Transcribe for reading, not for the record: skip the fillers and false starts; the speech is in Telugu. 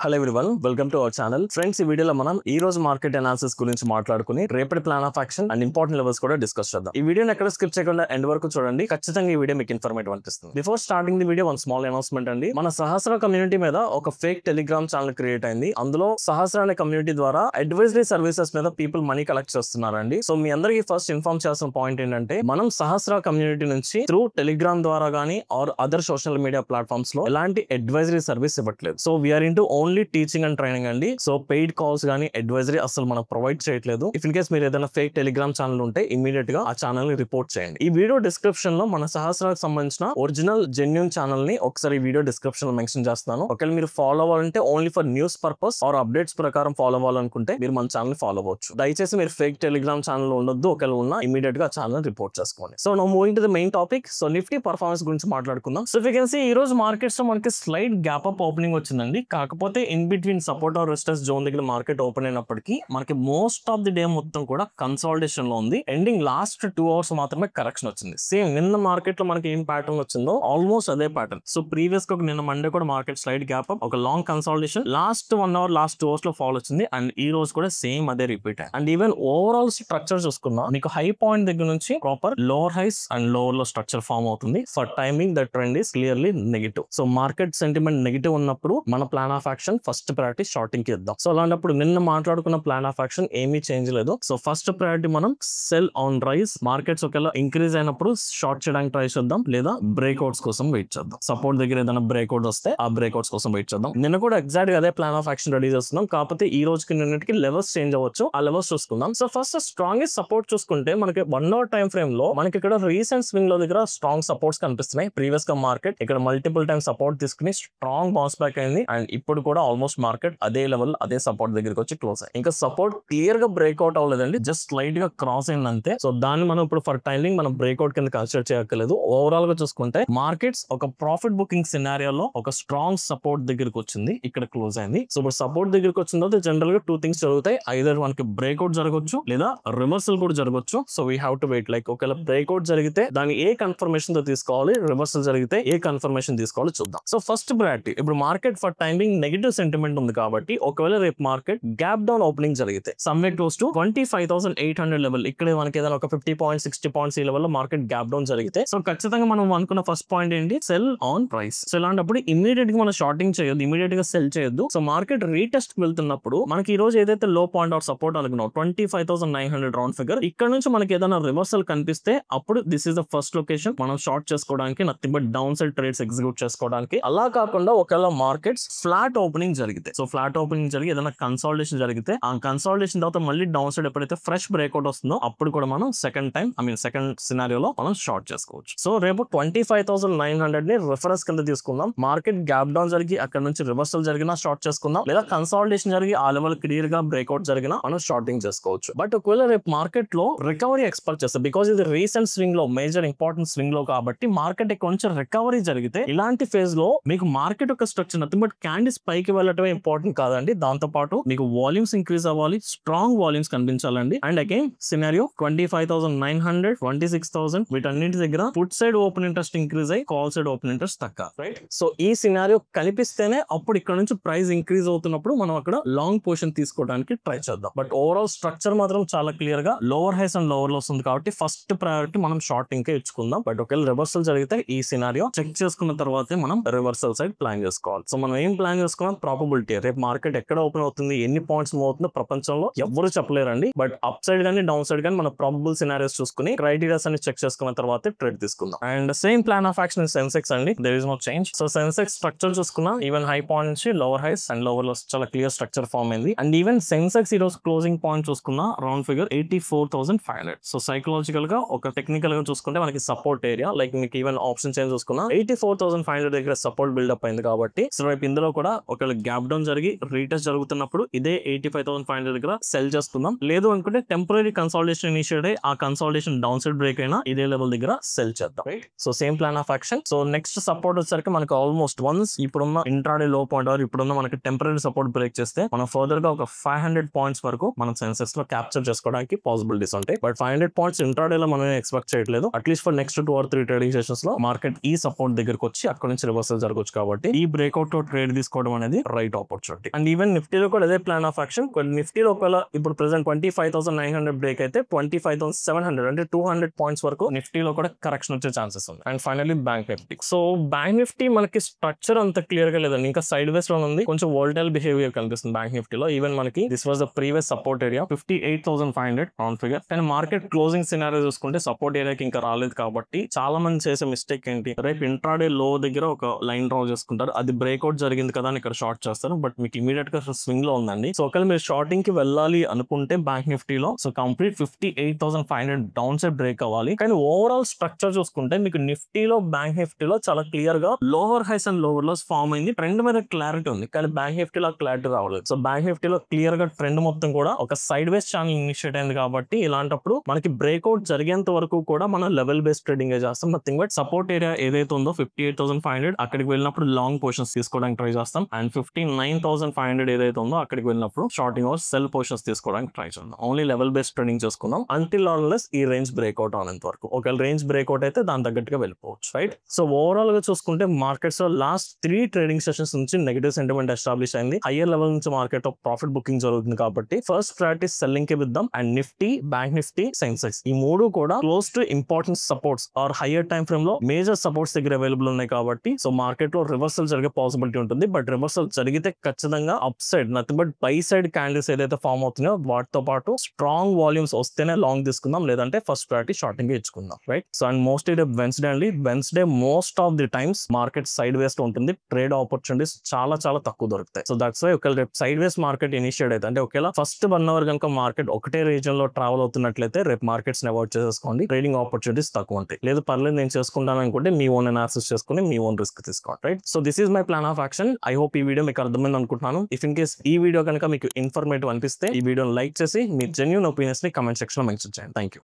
Hello everyone, welcome to our channel. Friends, ఈ వీడియోలో మనం ఈ రోజు మార్కెట్ అనాలిసిస్ గురించి మాట్లాడుకుని రేపటి plan of action and important levels కూడా డిస్కస్ చేద్దాం. ఈ వీడియోని ఎక్కడ స్కిప్ చేయకుండా ఎండ్ వరకు చూడండి. ఖచ్చితంగా ఈ వీడియో మీకు ఇన్ఫర్మేటివ్ అనిపిస్తుంది. Before starting the video, one small announcement అండి. మన సహస్ర కమ్యూనిటీ మీద ఒక ఫేక్ టెలిగ్రామ్ ఛానల్ క్రియేట్ అయింది. అందులో సహస్ర అనే కమ్యూనిటీ ద్వారా అడ్వైజరీ సర్వీసెస్ మీద పీపుల్ మనీ కలెక్ట్ చేస్తున్నారండి. సో మీ అందరికీ ఫస్ట్ ఇన్ఫార్మ్ చేయాల్సిన పాయింట్ ఏంటంటే, మనం సహస్ర కమ్యూనిటీ నుంచి త్రూ టెలిగ్రామ్ ద్వారా గానీ or other social media platforms లో ఎలాంటి అడ్వైజరీ సర్వీస్ ఇవ్వట్లేదు. So we are into only teaching and training అండి. సో పెయిడ్ కాల్స్ గానీ అడ్వైజరీ అసలు మనం ప్రొవైడ్ చేయట్లేదు. ఇఫ్ ఇన్ కేస్ మీరు ఏదైనా ఫేక్ టెలిగ్రామ్ ఛానల్ ఉంటే ఇమీడియట్ గా ఆ ఛానల్ ని రిపోర్ట్ చేయండి. ఈ వీడియో డిస్క్రిప్షన్ లో మన సహస్రాకు సంబంధించిన ఒరిజినల్ జెన్యూన్ ఛానల్ ని ఒకసారి ఈ వీడియో డిస్క్రిప్షన్ లో మెన్షన్ చేస్తాను. ఒకవేళ మీరు ఫాలో అవ్వాలంటే only for news purpose or updates ప్రకారం ఫాలో అవ్వాలనుకుంటే మీరు మన ఛానల్ ఫాలో అవ్వచ్చు. దయచేసి మీరు ఫేక్ టెలిగ్రామ్ ఛానల్ ఉండొద్దు. ఒకవేళ ఉన్నా ఇమీడియట్ గా ఛానల్ రిపోర్ట్ చేసుకోండి. So now moving to the main topic. So Nifty performance గురించి మాట్లాడుకుందాం. సో యూ కెన్ సీ ఈ రోజు మార్కెట్స్ లో మనకి స్లైడ్ గ్యాప్ అప్ ఓపెనింగ్ వచ్చిందండి. కాకపోతే in between support or resistance zone దగ్గర మార్కెట్ ఓపెన్ అయినప్పటికీ మనకి మోస్ట్ ఆఫ్ ది డే మొత్తం కూడా కన్సాలిడేషన్ లో ఉంది. ఎండింగ్ లాస్ట్ 2 hours మాత్రమే కరెక్షన్ వచ్చింది. సేమ్ నిన్న మార్కెట్ లో మనకి ఏం ప్యాటర్న్ వచ్చిందో ఆల్మోస్ట్ అదే ప్యాటర్న్. సో ప్రీవియస్ గా నిన్న మండే కూడా మార్కెట్ స్లైడ్ గ్యాప్ అప్, ఒక long consolidation, last 1 hour last 2 hours లో ఫాల్ వచ్చింది. అండ్ ఈ రోజు కూడా సేమ్ అదే రిపీట్ అయ్యింది. అండ్ ఈవెన్ ఓవరాల్ స్ట్రక్చర్ చూసుకున్నా మీకు హై పాయింట్ దగ్గర నుంచి proper lower highs and lower low structure form అవుతుంది. For timing the trend is clearly negative. So market sentiment negative ఉన్నప్పుడు మన plan of action first priority shorting కి ఇద్దాం. సో అలాంటప్పుడు నిన్న మాట్లాడుకున్న ప్లాన్ ఆఫ్ యాక్షన్ ఏమీ చేంజ్ లేదు. సో ఫస్ట్ ప్రయారిటీ మనం సెల్ ఆన్ రైస్. మార్కెట్స్ ఒకవేళ ఇంక్రీజ్ అయినప్పుడు షార్ట్ చేయడానికి ట్రై చేద్దాం, లేదా బ్రేక్అవుట్స్ కోసం వెయిట్ చేద్దాం. సపోర్ట్ దగ్గర ఏదైనా బ్రేక్అవుట్ వస్తే ఆ బ్రేక్అవుట్స్ కోసం వెయిట్ చేద్దాం. నిన్న కూడా ఎగ్జాక్ట్ గా అదే ప్లాన్ ఆఫ్ యాక్షన్ రెడీ చేస్తున్నాం. కాకపోతే ఈ రోజుకి నిన్నటికి లెవెల్స్ చేంజ్ అవ్వచ్చు. ఆ లెవెల్స్ చూసుకుందాం. సో ఫస్ట్ స్ట్రాంగెస్ట్ సపోర్ట్ చూసుకుంటే మనకి 1 hour టైం ఫ్రేమ్ లో మనకి ఇక్కడ రీసెంట్ స్వింగ్ లో దగ్గర స్ట్రాంగ్ సపోర్ట్స్ కనిపిస్తున్నాయి. ప్రీవియస్ గా మార్కెట్ ఇక్కడ మల్టిపుల్ టైమ్ సపోర్ట్ తీసుకుని స్ట్రాంగ్ బౌన్స్ బ్యాక్ అయింది. అండ్ ఇప్పుడు కూడా ఆల్మోస్ట్ మార్కెట్ అదే లెవెల్ అదే సపోర్ట్ దగ్గరికి వచ్చి క్లోజ్ అయ్యి, ఇంకా సపోర్ట్ క్లియర్ గా బ్రేక్అవుట్ అవ్వలేదండి, జస్ట్ లైట్ గా క్రాస్ అయింది అంతే. సో దాన్ని మనం ఇప్పుడు ఫర్ టైమింగ్ మనం బ్రేక్అవుట్ కింద కన్సిడర్ చేయక్కర్లేదు. ఓవరాల్ గా చూసుకుంటే మార్కెట్స్ ఒక ప్రాఫిట్ బుకింగ్ సినారియోలో ఒక స్ట్రాంగ్ సపోర్ట్ దగ్గరికి వచ్చింది, ఇక్కడ క్లోజ్ అయింది. సో ఇప్పుడు సపోర్ట్ దగ్గరికి వచ్చిన తర్వాత జనరల్ గా 2 things జరుగుతాయి. ఐదర్ మనకి బ్రేక్అవుట్ జరగవచ్చు, లేదా రివర్సల్ కూడా జరగవచ్చు. So we have to wait. Like ఒకవేళ బ్రేక్అవుట్ జరిగితే దాన్ని ఏ కన్ఫర్మేషన్ తో తీసుకోవాలి, రివర్సల్ జరిగితే ఏ కన్ఫర్మేషన్ తీసుకోవాలి చూద్దాం. సో ఫస్ట్ ప్రయారిటీ ఇప్పుడు market for timing negative sentiment ఉంది కాబట్టి ఒకవేళ రేపు మార్కెట్ గ్యాప్ డౌన్ ఓపెనింగ్ జరిగితే సమ్వేర్ క్లోజ్ టు 25,800 లెవెల్, ఇక్కడ మనకి ఏదైనా ఒక 50 points 60 points ఈ లెవెల్ లో మార్కెట్ గ్యాప్ డౌన్ జరిగితే, సో ఖచ్చితంగా మనం అనుకున్న ఫస్ట్ పాయింట్ ఏంటి, సెల్ ఆన్ ప్రైస్. సో ఇలాంటప్పుడు ఇమీడియట్ గా మనం షార్టింగ్ చేయొద్దు, ఇమీడియట్ గా సెల్ చేయొద్దు. సో మార్కెట్ రీటెస్ట్ వెళ్తున్నప్పుడు మనకి ఈ రోజు ఏదైతే లో పాయింట్ ఆర్ సపోర్ట్ అనుకున్నాం 25,900 రౌండ్ ఫిగర్, ఇక్కడ నుంచి మనకి ఏదైనా రివర్సల్ కనిపిస్తే అప్పుడు this is the first location మనం షార్ట్ చేసుకోవడానికి, nothing but down side trades execute చేసుకోవడానికి. అలా కాకుండా ఒకవేళ మార్కెట్స్ ఫ్లాట్ ఓపెనింగ్ జరిగితే, సో ఫ్లాట్ ఓపెనింగ్ జరిగి ఏదైనా కన్సాలిడేషన్ జరిగితే, ఆ కన్సాలిడేషన్ తర్వాత మళ్ళీ డౌన్ సైడ్ ఎప్పుడైతే ఫ్రెష్ బ్రేక్అవుట్ వస్తుందో అప్పుడు కూడా మనం సెకండ్ సినారియోలో మనం షార్ట్ చేసుకోవచ్చు. సో రేపు 25,900 ని రిఫరెన్స్ కింద తీసుకుందాం. మార్కెట్ గ్యాప్ డౌన్ జరిగి అక్కడ నుంచి రివర్సల్ జరిగినా షార్ట్ చేసుకుందాం, లేదా కన్సాలిడేషన్ జరిగి ఆ లెవెల్ క్లియర్ గా బ్రేక్అవుట్ జరిగినా మనం షార్టింగ్ చేసుకోవచ్చు. బట్ ఒకవేళ రేపు మార్కెట్ లో రికవరీ ఎక్స్పెక్ట్ చేస్తాం, బికాస్ ఇది రీసెంట్ స్వింగ్ లో మేజర్ ఇంపార్టెంట్ స్వింగ్ లో కాబట్టి మార్కెట్ కొంచెం రికవరీ జరిగితే ఇలాంటి ఫేజ్ లో మీకు మార్కెట్ యొక్క స్ట్రక్చర్ నథింగ్ బట్ క్యాండిల్స్ పైకి వెళ్ళటమే ఇంపార్టెంట్ కాదండి. దాంతో పాటు మీకు వాల్యూమ్స్ ఇంక్రీజ్ అవ్వాలి, స్ట్రాంగ్ వాల్యూమ్స్ కనిపించాలండి. అండ్ అగైన్ సినారియో 25,900 26,000 వీటన్నింటి దగ్గర put side open interest increase అయ్యి కాల్ సైడ్ ఓపెన్ ఇంట్రెస్ట్ తక్కువ, రైట్? సో ఈ సినారియో కనిపిస్తేనే అప్పుడు ఇక్కడ నుంచి ప్రైస్ ఇంక్రీజ్ అవుతున్నప్పుడు మనం అక్కడ లాంగ్ పొజిషన్ తీసుకోవడానికి ట్రై చేద్దాం. బట్ ఓవరాల్ స్ట్రక్చర్ మాత్రం చాలా క్లియర్ గా lower highs and lower lows ఉంది కాబట్టి ఫస్ట్ ప్రయారిటీ మనం షార్టింగ్ కే ఇచ్చుకుందాం. బట్ ఒకవేళ రివర్సల్ జరిగితే ఈ సినారియో చెక్ చేసుకున్న తర్వాతే మనం రివర్సల్ సైడ్ ప్లాన్ చేసుకోవాలి. సో మనం ఏం ప్లాన్ చేసుకున్నాం, ప్రాబబిలిటీ రేపు మార్కెట్ ఎక్కడ ఓపెన్ అవుతుంది, ఎన్ని పాయింట్స్ మూవ్ అవుతుందో ప్రపంచంలో ఎవరు చెప్పలేరండి. బట్ అప్ సైడ్ కానీ డౌన్ సైడ్ కానీ మన ప్రాబబుల్ సినారియోస్ చూసుకుని క్రైటీరియాస్ అని చెక్ చేసుకున్న తర్వాత ట్రేడ్ తీసుకుందాం. And same plan of action Sensex అండి, there is no change. So Sensex structure చూసుకున్నా ఈవెన్ హై పాయింట్ నుంచి lower highs and lower low చాలా క్లియర్ స్ట్రక్చర్ ఫార్మ్ అయింది. అండ్ ఈవెన్ సెన్సెక్స్ ఈ రోజు క్లోజింగ్ పాయింట్ చూసుకున్నా రౌండ్ ఫిగర్ 84,500. సో సైకలాజికల్ గా ఒక టెక్నికల్ గా చూసుకుంటే మనకి సపోర్ట్ ఏరియా, లైక్ మీకు ఈవెన్ ఆప్షన్ చేంజ్ చూసుకున్నా 84,500 దగ్గర సపోర్ట్ బిల్డప్ అయింది కాబట్టి, సో రేపు ఇందులో కూడా ఒకవేళ గ్యాప్ డౌన్ జరిగి రీటెస్ట్ జరుగుతున్నప్పుడు ఇదే 85,500 దగ్గర సెల్ చేసుకుందాం. లేదు అనుకుంటే టెంపరీ కన్సాలిడేషన్ ఇనిషియేట్ అయ్యి ఆ కన్సాలిడేషన్ డౌన్ సైడ్ బ్రేక్ అయినా ఇదే లెవెల్ దగ్గర సెల్ చేద్దాం, right? So same plan of action. So next support వచ్చేసరికి మనకి ఆల్మోస్ట్ వన్స్ ఇప్పుడున్న ఇంట్రాడే లో పాయింట్ ఆర్ ఇప్పుడున్న మనకి టెంపరీ సపోర్ట్ బ్రేక్ చేస్తే మనం ఫర్దర్ గా ఒక 500 points వరకు మనం సెన్సెక్స్ లో క్యాప్చర్ చేసుకోవడానికి పాసిబిలిటీస్ ఉంటాయి. బట్ 500 points ఇంట్రాడే లో మనం ఎక్స్పెక్ట్ చేయట్లేదు. At least for next 2 or 3 trading sessions లో మార్కెట్ ఈ సపోర్ట్ దగ్గరకు వచ్చి అక్కడ నుంచి రివర్సల్ జరగవచ్చు కాబట్టి ఈ బ్రేక్అవుట్ లో ట్రేడ్ తీసుకోవడం అనేది అనేది రైట్ ఆపర్చునిటీ. అండ్ ఈవెన్ నిఫ్టీలో కూడా అదే ప్లాన్ ఆఫ్ యాక్షన్. నిఫ్టీలో ఒకవేళ ఇప్పుడు ప్రెసెంట్ 25,900 బ్రేక్ అయితే 25,700 అంటే 200 పాయింట్స్ వరకు నిఫ్టీలో కూడా కరెక్షన్ వచ్చే ఛాన్సెస్ ఉంది. And finally bank Nifty. So bank Nifty మనకి స్ట్రక్చర్ అంత క్లియర్ గా లేదండి, ఇంకా సైడ్ వేస్ లో ఉంది, కొంచెం వోల్టైల్ బిహేవియర్ కనిపిస్తుంది బ్యాంక్ నిఫ్టీలో. ఈవెన్ మనకి this was the previous support area 58,500 round figure. కానీ మార్కెట్ క్లోజింగ్ సినారియో చూసుకుంటే సపోర్ట్ ఏరియాకి ఇంకా రాలేదు కాబట్టి చాలా మంది చేసే మిస్టేక్ ఏంటి, రేపు ఇంట్రాడే లో దగ్గర ఒక లైన్ డ్రా చేసుకుంటారు, అది బ్రేక్అవుట్ జరిగింది కదా అని ఇక్కడ షార్ట్ చేస్తారు, బట్ మీకు ఇమీడియట్ గా స్వింగ్ లో ఉందండి. సో ఒకవేళ మీరు షార్టింగ్ కి వెళ్ళాలి అనుకుంటే బ్యాంక్ నిఫ్టీలో so complete 58,500 down side break అవ్వాలి. కానీ ఓవరాల్ స్ట్రక్చర్ చూసుకుంటే మీకు నిఫ్టీలో బ్యాంక్ నిఫ్టీలో చాలా క్లియర్ గా lower highs and lower lows form అయింది, ట్రెండ్ మీద క్లారిటీ ఉంది. కానీ బ్యాంక్ నిఫ్టీలో క్లారిటీ రావలేదు. సో బ్యాంక్ నిఫ్టీలో క్లియర్ గా ట్రెండ్ మొత్తం కూడా ఒక సైడ్ వేస్ ఛానల్ ఇనిషియేట్ అయింది కాబట్టి ఇలాంటప్పుడు మనకి బ్రేక్అవుట్ జరిగేంత వరకు కూడా మనం లెవెల్ బేస్డ్ ట్రేడింగ్ చేస్తాం. నథింగ్ బట్ సపోర్ట్ ఏరియా ఏదైతే ఉందో 58,500 అక్కడికి వెళ్ళినప్పుడు లాంగ్ పొజిషన్స్ తీసుకోవడానికి ట్రై చేస్తాం. అండ్ 59,500 ఏదైతే ఉందో అక్కడికి వెళ్ళినప్పుడు షార్టింగ్ ఆర్ సెల్ పొజిషన్స్ తీసుకోవడానికి ట్రై చేద్దాం. ఓన్లీ లెవెల్ బేస్డ్ ట్రేడింగ్ చేసుకుందాం అంటిల్ ఆన్లెస్ ఈ రేంజ్ బ్రేక్అవుట్ అనేంత వరకు. ఒకవేళ రేంజ్ బ్రేక్అవుట్ అయితే దాని తగ్గట్టుగా వెళ్ళిపోవచ్చు, రైట్. సో ఓవరాల్ గా చూసుకుంటే మార్కెట్స్ లో లాస్ట్ 3 ట్రేడింగ్ సెషన్స్ నుంచి నెగటివ్ సెంటిమెంట్ ఎస్టాబ్లిష్ అయింది. హయ్యర్ లెవెల్ నుంచి మార్కెట్ లో ప్రాఫిట్ బుకింగ్ జరుగుతుంది కాబట్టి ఫస్ట్ ప్రయారిటీ సెల్లింగ్ కి విద్దాం. And Nifty, bank Nifty, Sensex ఈ మూడు కూడా close to important supports or higher time frame లో మేజర్ సపోర్ట్స్ దగ్గర అవైలబుల్ ఉన్నాయి కాబట్టి సో మార్కెట్ లో రివర్సల్ జరిగే పాసిబిలిటీ ఉంటుంది. బట్ రివర్సల్ జరిగితే ఖచ్చితంగా up side nothing but buy side candles ఏదైతే ఫామ్ అవుతున్నాయో వాటితో పాటు స్ట్రాంగ్ వాల్యూమ్స్ వస్తేనే లాంగ్ తీసుకుందాం, లేదంటే ఫస్ట్ ప్రయారిటీ షార్టింగ్ ఇచ్చుకుందాం, రైట్. సో అండ్ మోస్ట్లీ రేపు వెన్స్డే అండి. Wednesday most of the times market sideways లో ఉంటుంది, ట్రేడ్ ఆపర్చునిటీస్ చాలా చాలా తక్కువ దొరుకుతాయి. సో దట్స్ వై ఒకవేళ రేపు సైడ్ వేస్ మార్కెట్ ఇనిషియేట్ అయితే అంటే ఒకవేళ ఫస్ట్ 1 అవర్ కనుక మార్కెట్ ఒకటే రీజన్ లో ట్రావెల్ అవుతున్నట్లయితే రేపు మార్కెట్స్ అవాయిడ్ చేసేసుకోండి, ట్రేడింగ్ ఆపర్చునిటీస్ తక్కువ ఉంటాయి. లేదు పర్లేదు నేను చేసుకుంటాను అనుకుంటే మీ ఓన్ అనాలిసిస్ చేసుకుని మీ ఓన్ రిస్క్ తీసుకోండి, right. So this is my plan of action. I hope ఈ వీడియో మీకు అర్థమైంది అనుకుంటున్నాను. ఇఫ్ ఇన్ కేస్ ఈ వీడియో కనుక మీకు ఇన్ఫర్మేటివ్ అనిపిస్తే ఈ వీడియోని లైక్ చేసి మీ జెన్యూన్ ఒపీనియన్స్ ని కమెంట్ సెక్షన్ లో మెన్షన్ చేయండి. Thank you.